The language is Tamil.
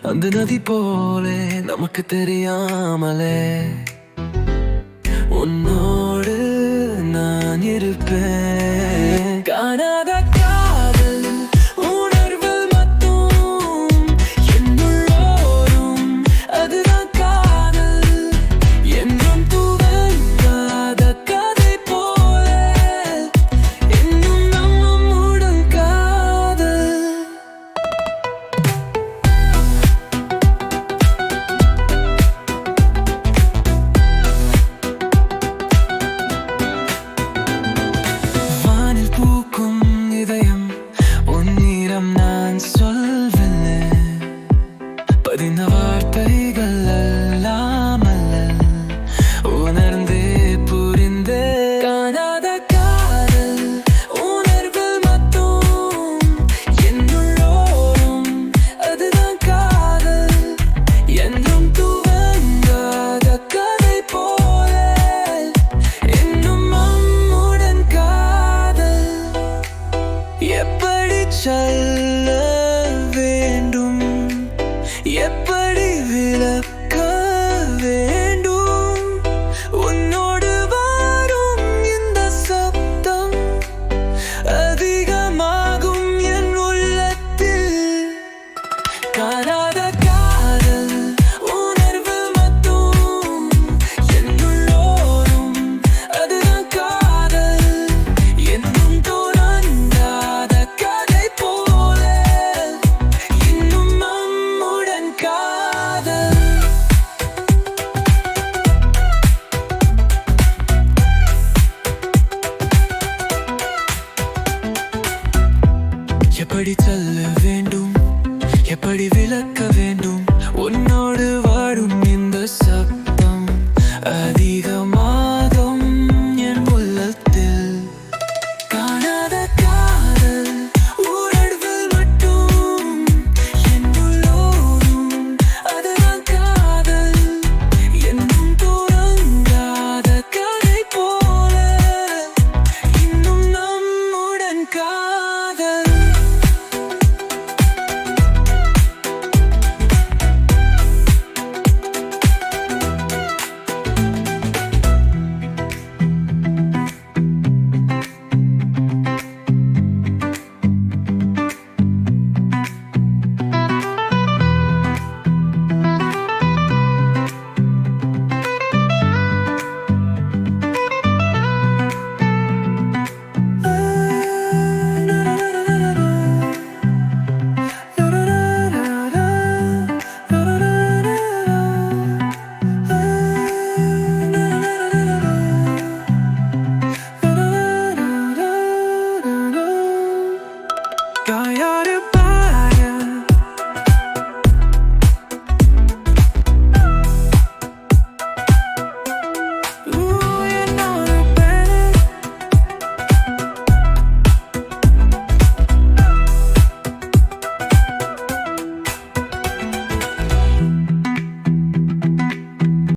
அந்த நதி போலே நமக்கு தெரியாமலே உன்னோடு நான் இருப்பேன். காணாத காதல் உணர்வில் மட்டும் என்னுள்ளோரும் அதுதான் காதல். என்றும் துவங்காத கதை போல இன்னும் நம்முடன் காதல். வானில் பூக்கும் இதயம் உன்னிடம் நான் சொல்லவில்லை. பதிந்த வார்த்தைகள் எல்லாம் அல்ல, உணர்ந்தே புரிந்தே. காணாத காதல் உணர்வில் மட்டும் என்னுள்ளோரும் அதுதான் காதல். என்றும் துவங்காத கதை போல இன்னும் நம்முடன் காதல். எப்படி சொல்ல வேண்டும், எப்படி விளக்க வேண்டும்? உன்னோடு வரும் இந்த சப்தம் அதிகமாகும் என் உள்ளத்தில். காணாத காதல் உணர்வில் மட்டும் என்னுள்ளோரும் அதுதான் காதல். இன்னும் தோன்றாத கதை போல இன்னும் நம்முடன் காதல். எப்படி சொல்ல